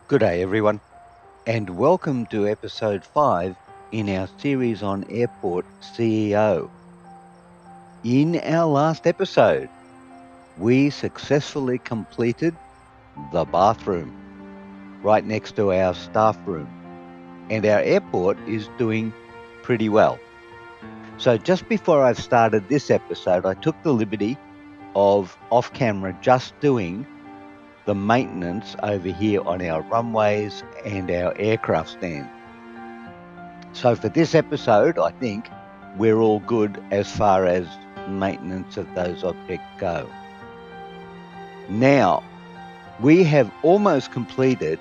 Good day, everyone, and welcome to episode 5 in our series on Airport CEO. In our last episode, we successfully completed the bathroom right next to our staff room, and our airport is doing pretty well. So just before I started this episode, I took the liberty of off camera just doing the maintenance over here on our runways and our aircraft stand. So for this episode, I think we're all good as far as maintenance of those objects go. Now, we have almost completed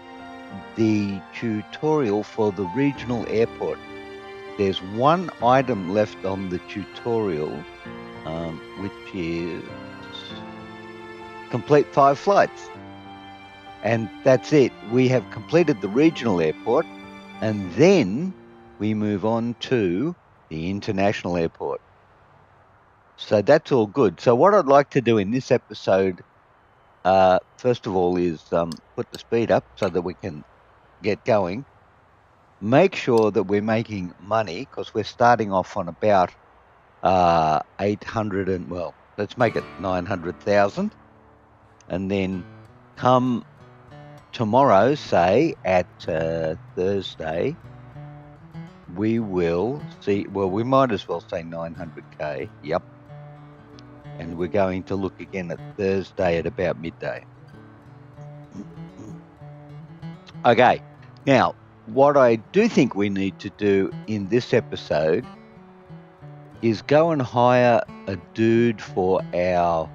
the tutorial for the regional airport. There's one item left on the tutorial, which is complete 5 flights. And that's it. We have completed the regional airport, and then we move on to the international airport. So that's all good. So what I'd like to do in this episode, first of all, is put the speed up so that we can get going. Make sure that we're making money, because we're starting off on about 800 and, well, let's make it 900,000. And then come tomorrow, say at Thursday, we will see, well, we might as well say 900K. Yep. And we're going to look again at Thursday at about midday. Okay. Now, what I do think we need to do in this episode is go and hire a dude for our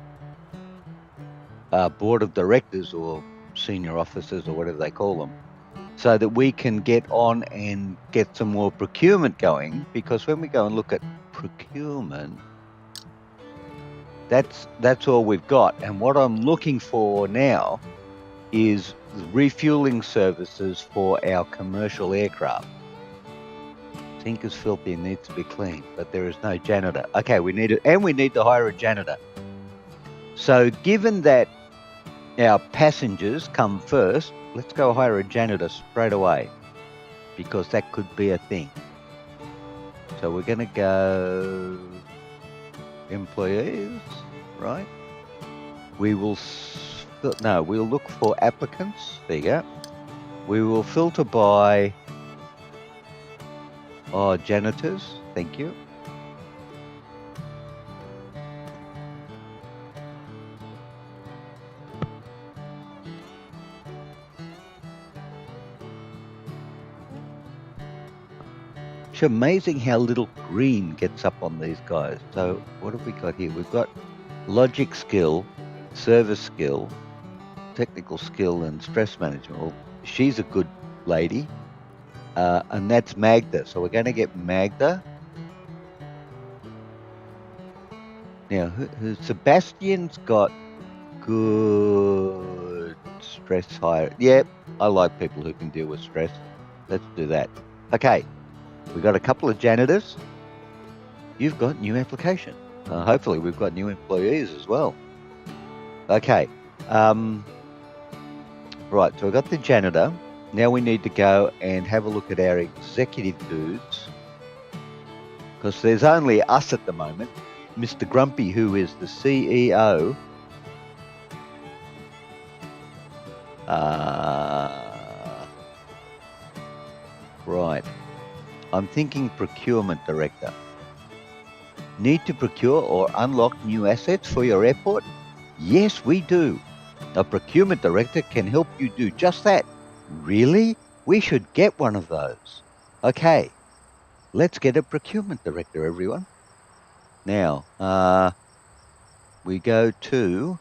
board of directors or senior officers or whatever they call them, so that we can get on and get some more procurement going. Because when we go and look at procurement, that's all we've got. And what I'm looking for now is refueling services for our commercial aircraft. Sink is filthy and needs to be cleaned, but there is no janitor. Okay, we need to hire a janitor. So given that our passengers come first, let's go hire a janitor straight away, because that could be a thing. So we're going to go employees, right? We'll look for applicants. There you go. We will filter by janitors. Thank you. It's amazing how little green gets up on these guys. So what have we got here? We've got logic skill, service skill, technical skill, and stress management. Well, she's a good lady, and that's Magda. So we're going to get Magda. Now, Sebastian's got good stress higher. Yep, I like people who can deal with stress. Let's do that. Okay, we've got a couple of janitors. You've got new application. Hopefully we've got new employees as well. Okay. Right, so we've got the janitor. Now we need to go and have a look at our executive dudes, because there's only us at the moment. Mr. Grumpy, who is the CEO, right. I'm thinking procurement director. Need to procure or unlock new assets for your airport? Yes, we do. A procurement director can help you do just that. Really? We should get one of those. Okay, let's get a procurement director, everyone. Now, we go to,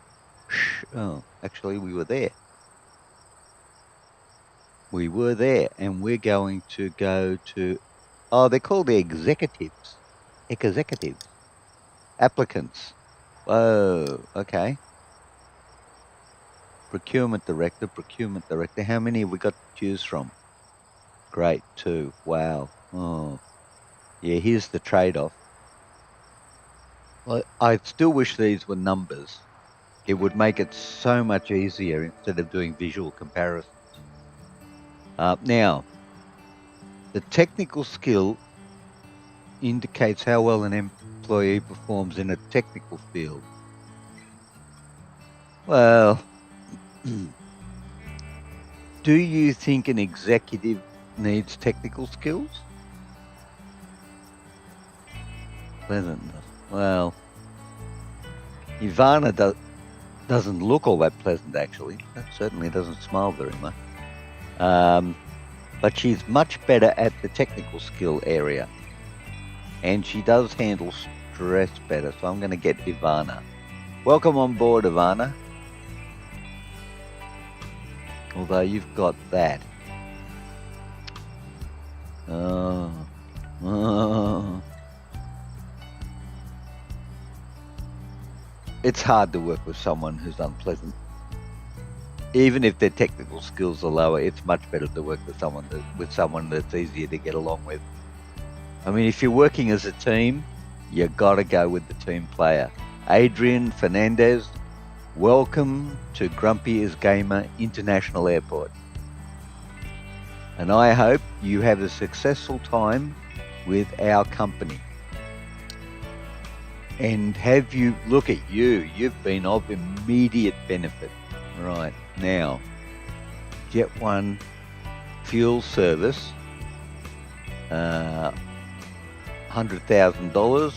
actually we were there. We were there, and we're going to go to, they're called the executives. Executives. Applicants. Oh, okay. Procurement director. How many have we got to choose from? Great, 2. Wow. Oh, yeah, here's the trade-off. Well, I still wish these were numbers. It would make it so much easier instead of doing visual comparisons. Now, the technical skill indicates how well an employee performs in a technical field. Well, do you think an executive needs technical skills? Pleasantness. Well, Ivana doesn't look all that pleasant, actually. That certainly doesn't smile very much. But she's much better at the technical skill area. And she does handle stress better, so I'm going to get Ivana. Welcome on board, Ivana. Although you've got that. It's hard to work with someone who's unpleasant. Even if their technical skills are lower, it's much better to work with someone that's easier to get along with. I mean, if you're working as a team, you got to go with the team player. Adrian Fernandez, welcome to Grumpy is Gamer International Airport. And I hope you have a successful time with our company. And look at you, you've been of immediate benefit. Right, now, Jet 1 fuel service, $100,000.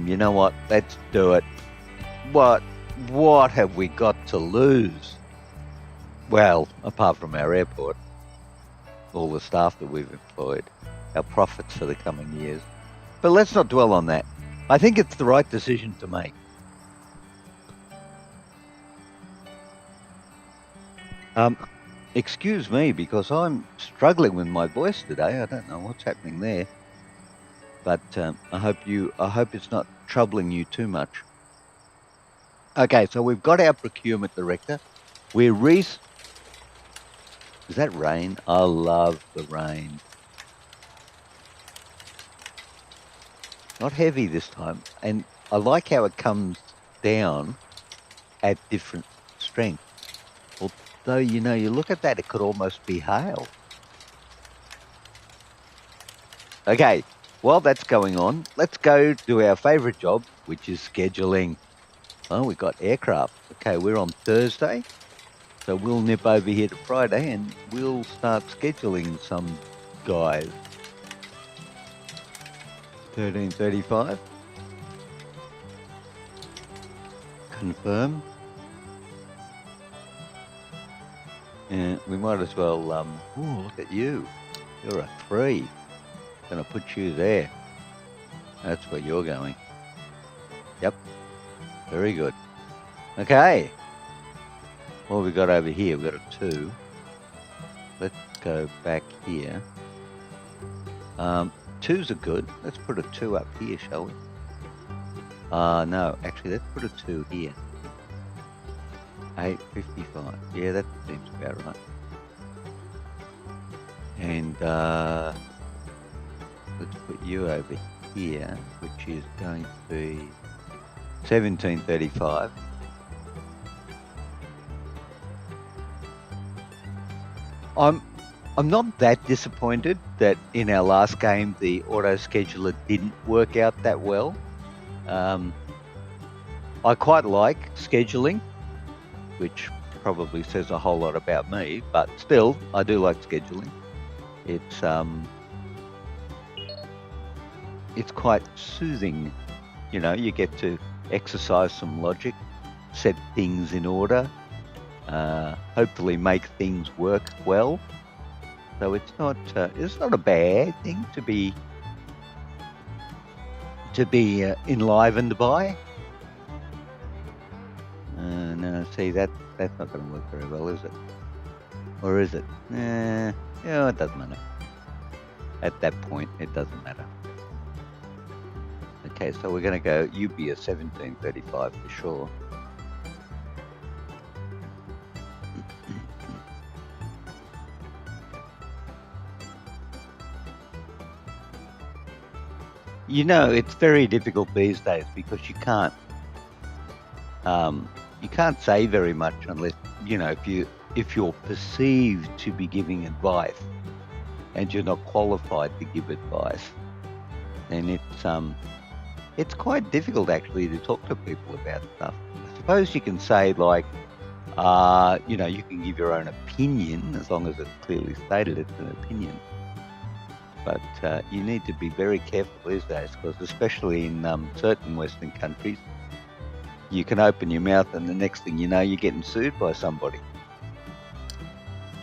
You know what? Let's do it. What have we got to lose? Well, apart from our airport, all the staff that we've employed, our profits for the coming years. But let's not dwell on that. I think it's the right decision to make. Excuse me, because I'm struggling with my voice today. I don't know what's happening there, but I hope it's not troubling you too much. Okay, so we've got our procurement director. Is that rain? I love the rain. Not heavy this time, and I like how it comes down at different strengths. Although, you look at that, it could almost be hail. Okay, while that's going on, let's go do our favourite job, which is scheduling. Oh, we've got aircraft. Okay, we're on Thursday, so we'll nip over here to Friday and we'll start scheduling some guys. 13:35. Confirm. And we might as well, look at you. You're a 3. Gonna put you there. That's where you're going. Yep. Very good. Okay. What have we got over here? We've got a 2. Let's go back here. 2s are good. Let's put a 2 up here, shall we? No, actually, let's put a 2 here. 8:55. Yeah, that seems about right. And let's put you over here, which is going to be 17:35. I'm not that disappointed that in our last game the auto scheduler didn't work out that well. I quite like scheduling, which probably says a whole lot about me, but still, I do like scheduling. It's quite soothing. You get to exercise some logic, set things in order, hopefully make things work well. So it's not a bad thing to be enlivened by. No, see that's not going to work very well, is it? Or is it? Yeah, it doesn't matter. At that point, it doesn't matter. Okay, so we're going to go UB at 17:35 for sure. It's very difficult these days because you can't you can't say very much unless, if you're perceived to be giving advice and you're not qualified to give advice, then it's quite difficult actually to talk to people about stuff. I suppose you can say like, you can give your own opinion as long as it's clearly stated it's an opinion. But you need to be very careful these days, because especially in certain Western countries, you can open your mouth and the next thing you know, you're getting sued by somebody.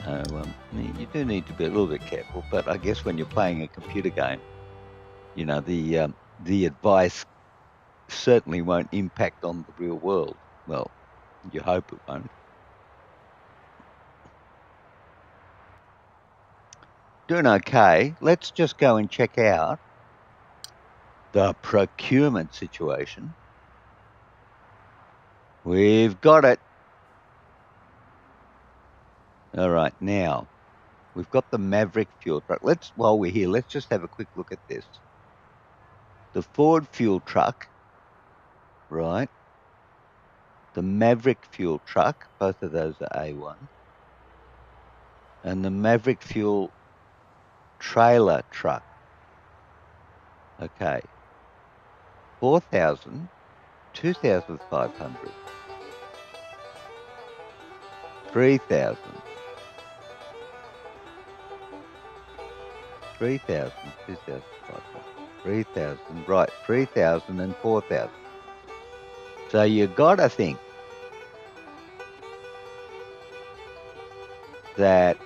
So you do need to be a little bit careful. But I guess when you're playing a computer game, the advice certainly won't impact on the real world. Well, you hope it won't. Doing okay. Let's just go and check out the procurement situation. We've got it. All right, now we've got the Maverick fuel truck. While we're here, let's just have a quick look at this. The Ford fuel truck, right? The Maverick fuel truck, both of those are A1. And the Maverick fuel trailer truck. Okay. 4,000, 2,500, 3,000, 3,000, 2,500, 3,000, right, 3,000 and 4,000. So you gotta think that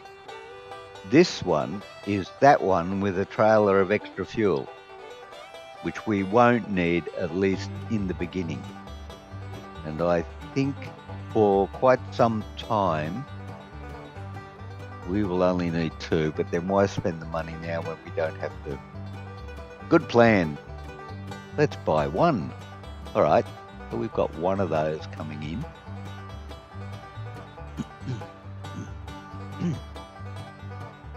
this one is that one with a trailer of extra fuel, which we won't need, at least in the beginning. And I think for quite some time, we will only need 2, but then why spend the money now when we don't have to? Good plan. Let's buy 1. All right, so we've got 1 of those coming in.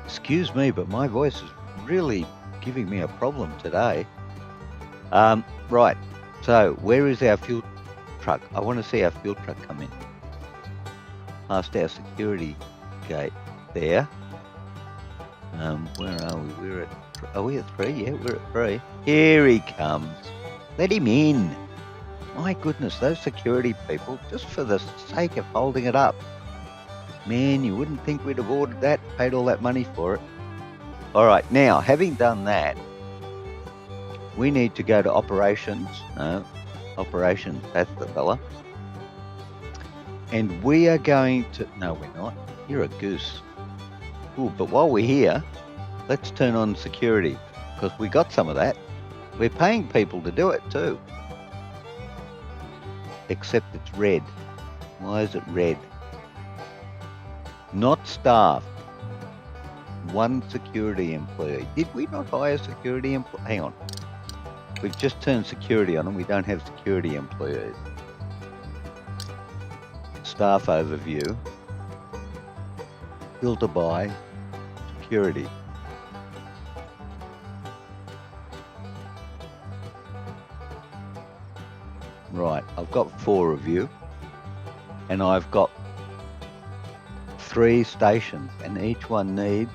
Excuse me, but my voice is really giving me a problem today. Right, so where is our fuel truck? I want to see our fuel truck come in. Past our security gate there. Where are we? Are we at 3? Yeah, we're at 3. Here he comes. Let him in. My goodness, those security people, just for the sake of holding it up. Man, you wouldn't think we'd have ordered that, paid all that money for it. All right, now, having done that, we need to go to operations. No, operations, that's the fella. And we are going to... No, we're not. You're a goose. Ooh, but while we're here, let's turn on security, because we got some of that. We're paying people to do it too. Except it's red. Why is it red? Not staff. 1 security employee. Did we not hire security employee? Hang on. We've just turned security on and we don't have security employees. Staff overview. Filter by security. Right, I've got 4 of you, and I've got 3 stations, and each one needs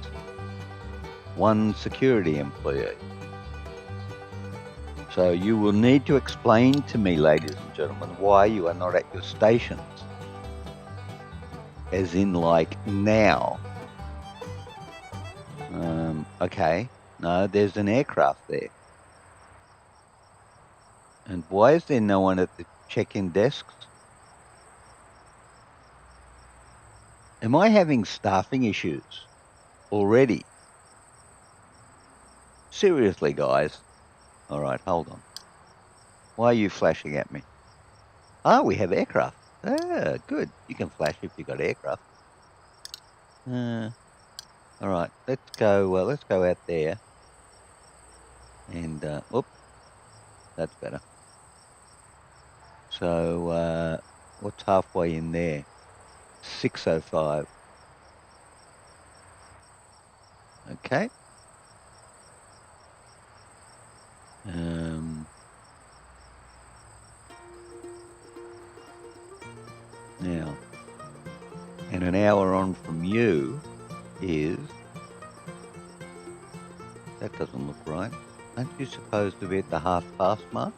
1 security employee. So you will need to explain to me, ladies and gentlemen, why you are not at your stations. As in, like, now. Okay, no, there's an aircraft there. And why is there no one at the check-in desks? Am I having staffing issues already? Seriously, guys. All right, hold on. Why are you flashing at me? Ah, we have aircraft. Ah, good. You can flash if you got aircraft. All right, let's go out there. And, that's better. So, what's halfway in there? 605. Okay. Now, and an hour on from you is... That doesn't look right. Aren't you supposed to be at the half-past mark?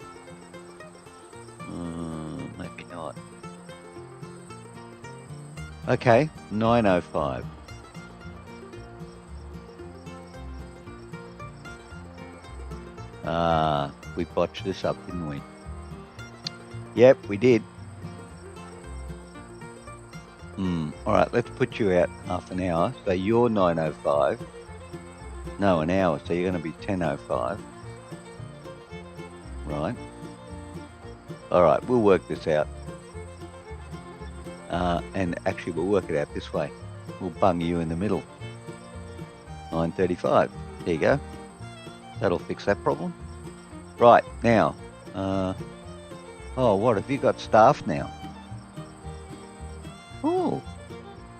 Maybe not. Okay, 9:05. We botched this up, didn't we? Yep, we did. All right, let's put you out half an hour. So you're 9:05. No, an hour. So you're going to be 10:05. Right. All right, we'll work this out. And actually, we'll work it out this way. We'll bung you in the middle. 9:35. There you go. That'll fix that problem. Right, now. Oh, what? Have you got staff now? Oh,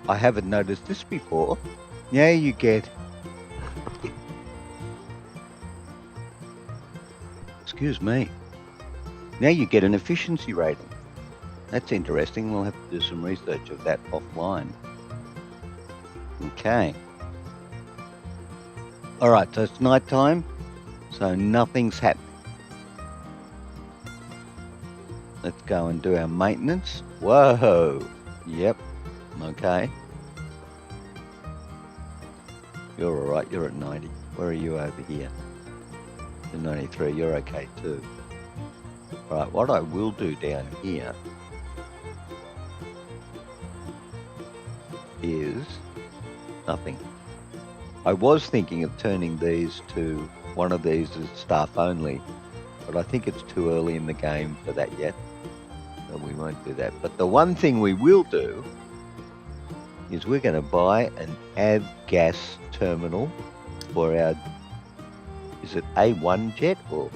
I haven't noticed this before. Now you get... Excuse me. Now you get an efficiency rating. That's interesting. We'll have to do some research of that offline. Okay. All right, so it's night time, so nothing's happening. Let's go and do our maintenance. Whoa. Yep. Okay. You're all right. You're at 90. Where are you over here? You're 93. You're okay too. All right. What I will do down here is nothing. I was thinking of turning these to one of these as staff only, but I think it's too early in the game for that yet. So we won't do that. But the one thing we will do is we're going to buy an avgas terminal for our, is it A1 jet or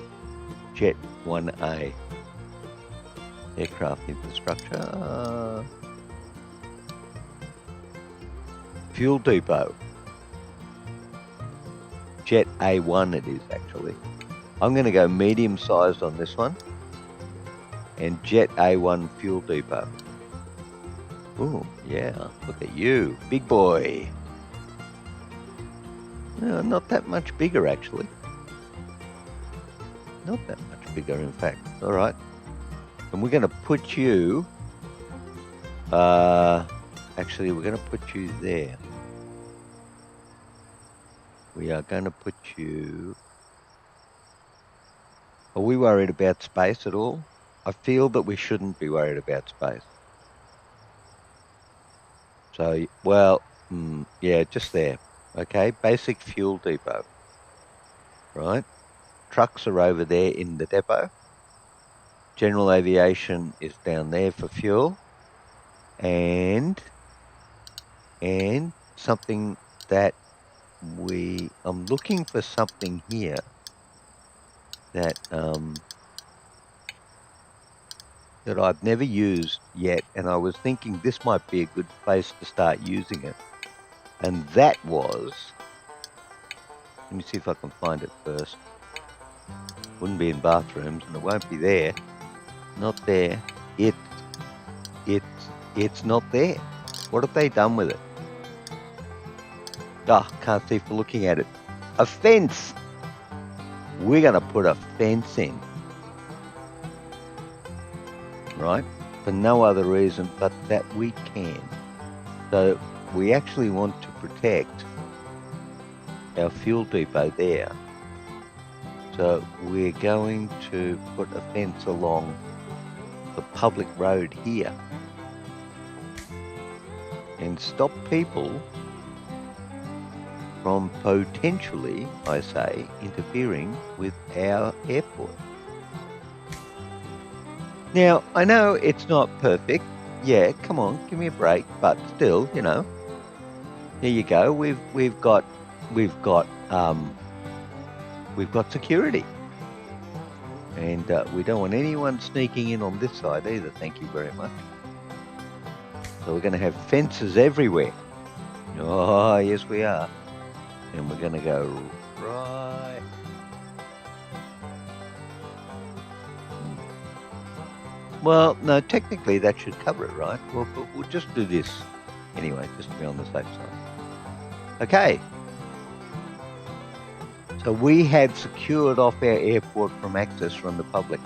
Jet 1A? Aircraft infrastructure. Fuel depot. Jet A1 it is actually. I'm going to go medium sized on this one. And Jet A1 fuel depot. Oh, yeah, look at you, big boy. No, not that much bigger, actually. Not that much bigger, in fact. All right. And we're going to put you... actually, we're going to put you there. We are going to put you... Are we worried about space at all? I feel that we shouldn't be worried about space. So, well, yeah, just there. Okay, basic fuel depot. Right? Trucks are over there in the depot. General aviation is down there for fuel. And something that I'm looking for something here that that I've never used yet, and I was thinking this might be a good place to start using it. And that was, let me see if I can find it first. Wouldn't be in bathrooms, and it won't be there. Not there. It's not there. What have they done with it? Oh, can't see for looking at it. A fence. We're going to put a fence in. Right? For no other reason but that we can. So we actually want to protect our fuel depot there. So we're going to put a fence along the public road here and stop people from potentially, I say, interfering with our airport. Now, I know it's not perfect. Yeah, come on, give me a break. But still, you know, there you go. We've got security, and we don't want anyone sneaking in on this side either. Thank you very much. So we're going to have fences everywhere. Oh, yes, we are. And we're going to go right. Well, no, technically that should cover it, right? Well, but we'll just do this anyway, just to be on the safe side. Okay. So we had secured off our airport from access from the public.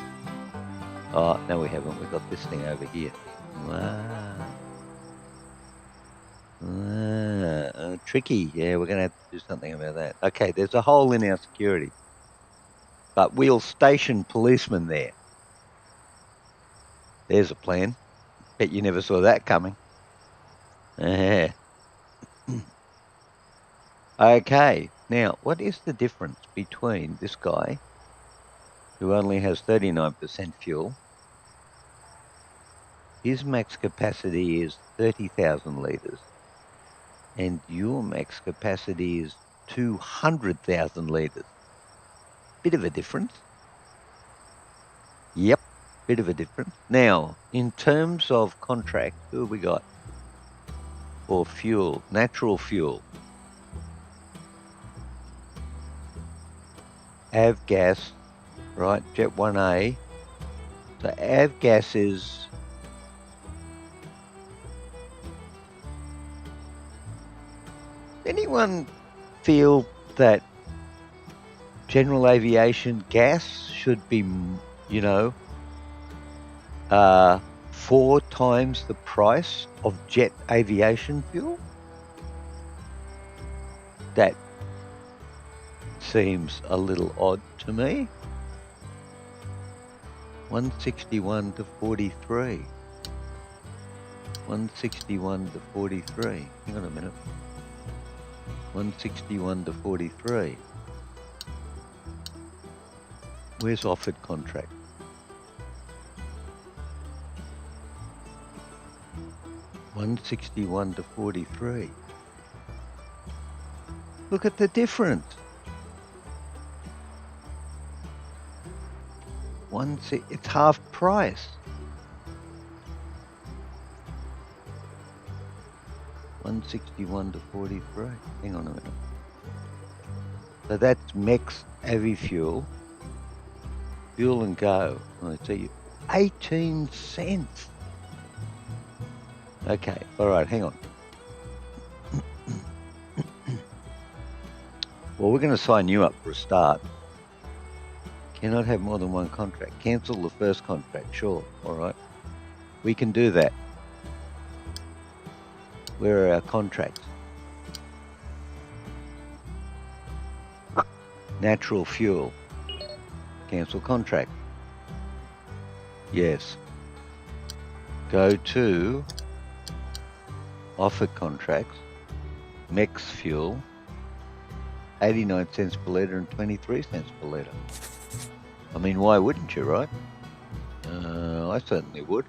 Oh, no, we haven't. We've got this thing over here. Tricky. Yeah, we're going to have to do something about that. Okay, there's a hole in our security. But we'll station policemen there. There's a plan. Bet you never saw that coming. Yeah. Okay, now what is the difference between this guy who only has 39% fuel? His max capacity is 30,000 litres and your max capacity is 200,000 litres. Bit of a difference. Yep, bit of a difference. Now, in terms of contract, who have we got for fuel? Natural fuel. Avgas, right? Jet 1A. So Avgas is anyone feel that general aviation gas should be, 4 times the price of jet aviation fuel? That seems a little odd to me. 161 to 43. 161 to 43. Hang on a minute. 161 to 43. Where's offered contract? $161 to 43. Look at the difference. It's half price. 161 to 43. Hang on a minute. So that's Mex Avi Fuel. Fuel and Go. I see 18 cents. Okay, all right, hang on. Well, we're going to sign you up for a start. Cannot have more than one contract. Cancel the first contract, sure, all right. We can do that. Where are our contracts? Natural fuel. Cancel contract. Yes. Go to offered contracts. Mex fuel. 89 cents per litre and 23 cents per litre. I mean, why wouldn't you, right? I certainly would.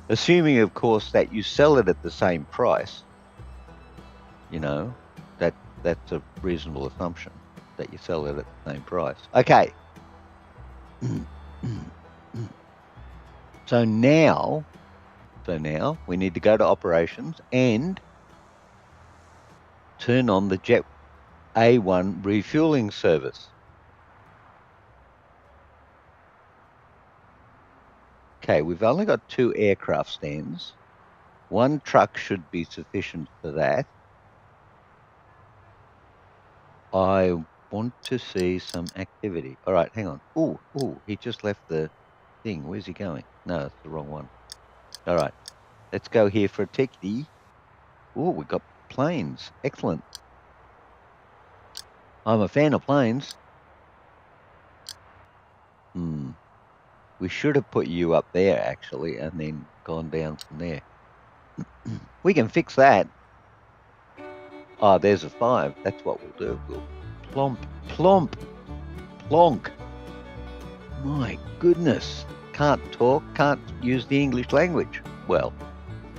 Assuming, of course, that you sell it at the same price. That's a reasonable assumption, that you sell it at the same price. Okay. So now we need to go to operations and turn on the Jet A1 refueling service. Okay, we've only got 2 aircraft stands. 1 truck should be sufficient for that. I want to see some activity. All right, hang on. Oh, he just left the thing. Where's he going? No, it's the wrong one. All right, let's go here for a tickety. Oh, we got planes. Excellent. I'm a fan of planes. We should have put you up there, actually, and then gone down from there. We can fix that. Oh, there's a 5. That's what we'll do. We'll plonk. My goodness. Can't talk, can't use the English language. Well,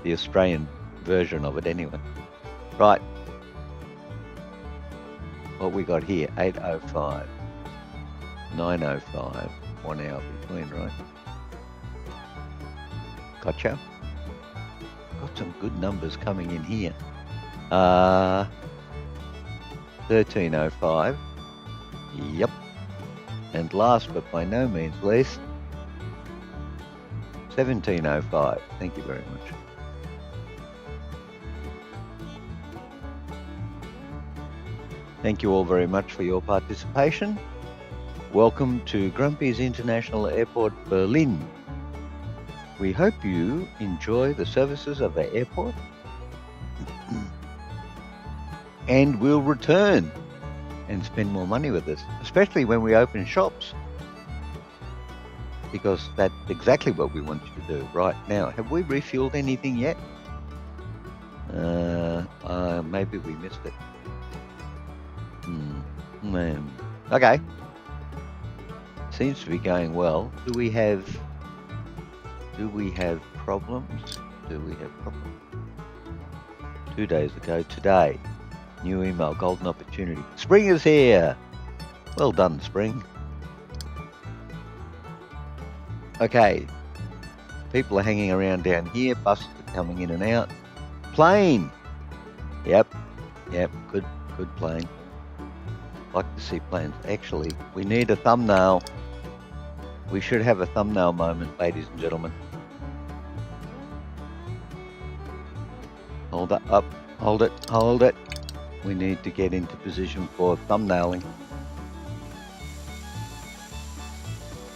the Australian version of it anyway. Right. What we got here? 8:05. 9:05. 1 hour between, right? Gotcha. Got some good numbers coming in here. 13:05. Yep. And last but by no means least, 1705. Thank you very much. Thank you all very much for your participation. Welcome to Grumpy's International Airport, Berlin. We hope you enjoy the services of the airport and will return and spend more money with us, especially when we open shops, because that's exactly what we want you to do right now. Have we refueled anything yet? Maybe we missed it. Okay. Seems to be going well. Do we have problems? 2 days ago today. New email, golden opportunity. Spring is here. Well done, Spring. Okay. People are hanging around down here. Buses are coming in and out. Plane. Yep. Good plane. Like to see planes. Actually, we need a thumbnail. We should have a thumbnail moment, ladies and gentlemen. Hold that up. Hold it. We need to get into position for thumbnailing.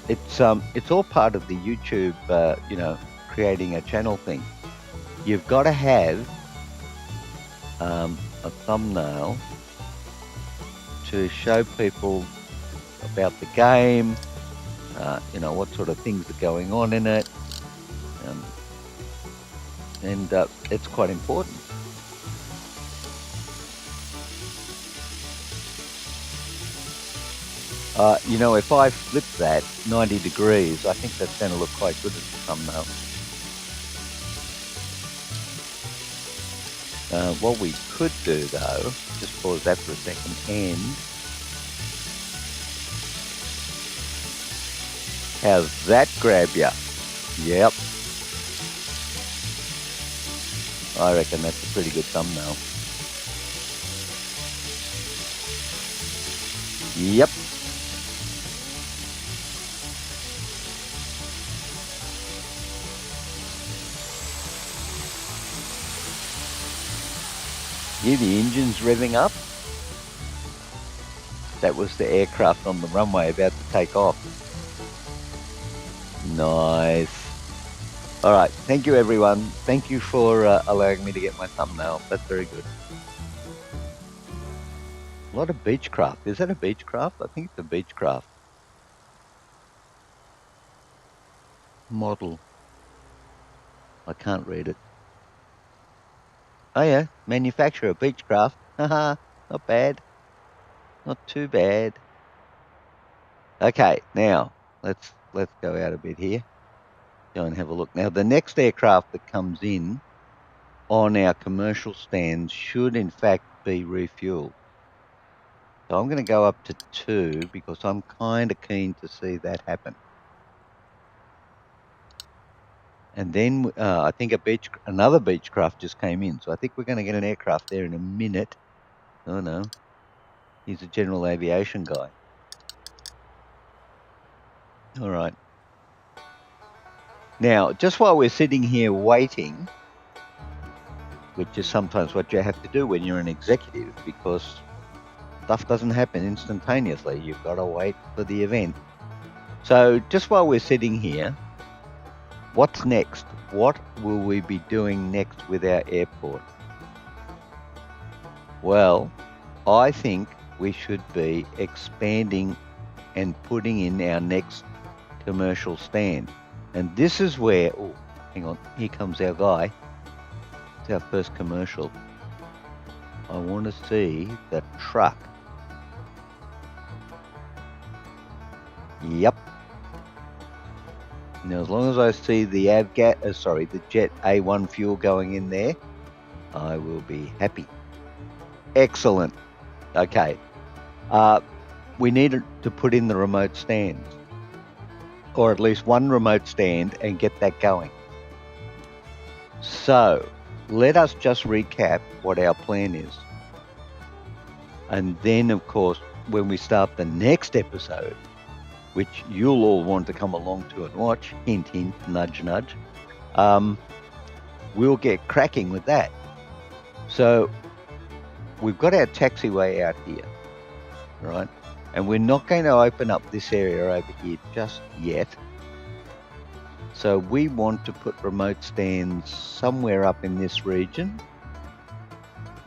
It's all part of the YouTube, creating a channel thing. You've got to have a thumbnail to show people about the game, what sort of things are going on in it, and it's quite important. If I flip that 90 degrees, I think that's going to look quite good as a thumbnail. What we could do, though, just pause that for a second, and how's that grab ya? Yep. I reckon that's a pretty good thumbnail. Yep. Yeah, the engine's revving up. That was the aircraft on the runway about to take off. Nice. All right. Thank you, everyone. Thank you for allowing me to get my thumbnail. That's very good. A lot of Beechcraft. Is that a Beechcraft? I think it's a Beechcraft. Model. I can't read it. Oh yeah, manufacturer, Beechcraft. Haha, not bad. Not too bad. Okay, now let's go out a bit here. Go and have a look. Now the next aircraft that comes in on our commercial stands should in fact be refueled. So I'm going to go up to 2 because I'm kind of keen to see that happen. And then I think another Beechcraft just came in. So I think we're going to get an aircraft there in a minute. Oh no, he's a general aviation guy. All right. Now, just while we're sitting here waiting, which is sometimes what you have to do when you're an executive, because stuff doesn't happen instantaneously. You've got to wait for the event. So just while we're sitting here, what's next? What will we be doing next with our airport? Well, I think we should be expanding and putting in our next commercial stand. And this is where, oh, hang on, here comes our guy. It's our first commercial. I want to see the truck. Yep. Now, as long as I see the the Jet A1 fuel going in there, I will be happy. Excellent. Okay. We need to put in the remote stands, or at least one remote stand, and get that going. So let us just recap what our plan is. And then, of course, when we start the next episode, which you'll all want to come along to and watch, hint, hint, nudge, nudge, we'll get cracking with that. So we've got our taxiway out here, right? And we're not going to open up this area over here just yet. So we want to put remote stands somewhere up in this region.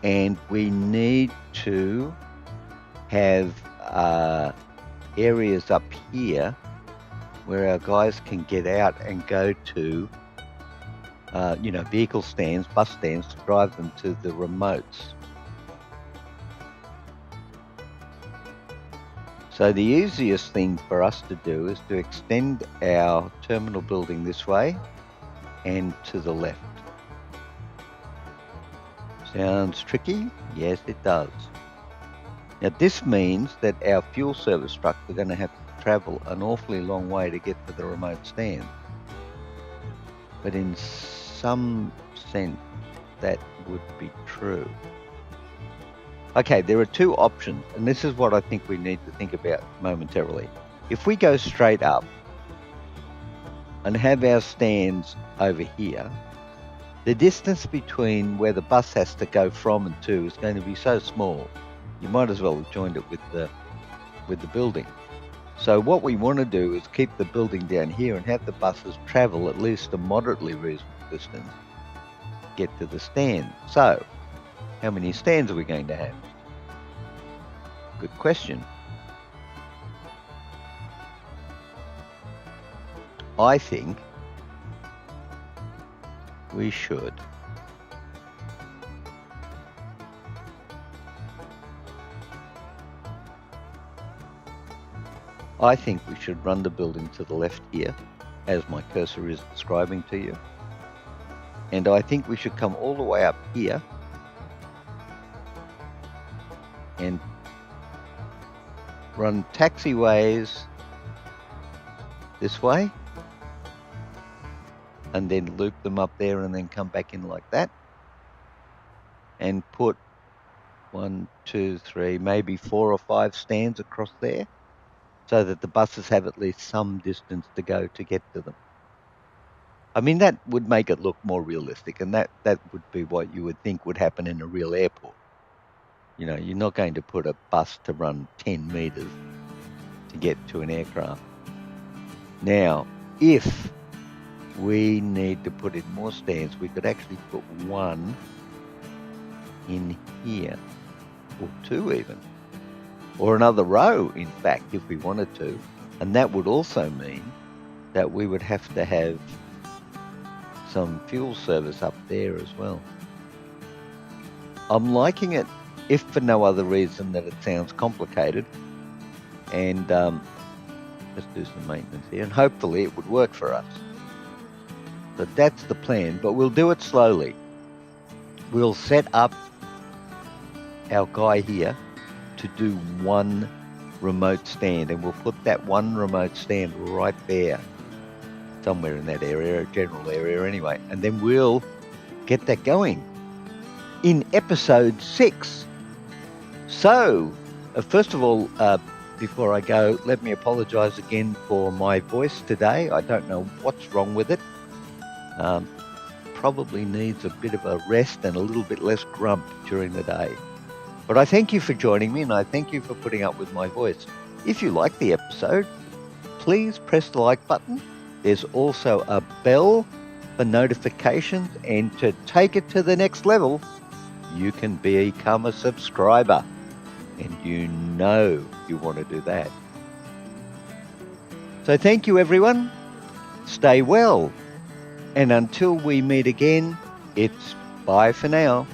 And we need to have areas up here where our guys can get out and go to, vehicle stands, bus stands, to drive them to the remotes. So the easiest thing for us to do is to extend our terminal building this way and to the left. Sounds tricky? Yes, it does. Now this means that our fuel service trucks are going to have to travel an awfully long way to get to the remote stand. But in some sense, that would be true. Okay, there are two options, and this is what I think we need to think about momentarily. If we go straight up and have our stands over here, the distance between where the bus has to go from and to is going to be so small, you might as well have joined it with the building. So what we want to do is keep the building down here and have the buses travel at least a moderately reasonable distance to get to the stand. So, how many stands are we going to have? Good question. I think we should run the building to the left here, as my cursor is describing to you. And I think we should come all the way up here and run taxiways this way, and then loop them up there and then come back in like that, and put 1, 2, 3, maybe 4 or 5 stands across there, so that the buses have at least some distance to go to get to them. I mean, that would make it look more realistic, and that would be what you would think would happen in a real airport. You know, you're not going to put a bus to run 10 meters to get to an aircraft. Now, if we need to put in more stands, we could actually put 1 in here, or 2 even, or another row, in fact, if we wanted to. And that would also mean that we would have to have some fuel service up there as well. I'm liking it, if for no other reason that it sounds complicated. And let's do some maintenance here, and hopefully it would work for us. So that's the plan, but we'll do it slowly. We'll set up our guy here to do 1 remote stand, and we'll put that 1 remote stand right there, somewhere in that area, a general area anyway, and then we'll get that going in episode 6. So, first of all, before I go, let me apologize again for my voice today. I don't know what's wrong with it. Probably needs a bit of a rest and a little bit less grump during the day. But I thank you for joining me, and I thank you for putting up with my voice. If you like the episode, please press the like button. There's also a bell for notifications, and to take it to the next level, you can become a subscriber. And you know you want to do that. So thank you, everyone. Stay well. And until we meet again, it's bye for now.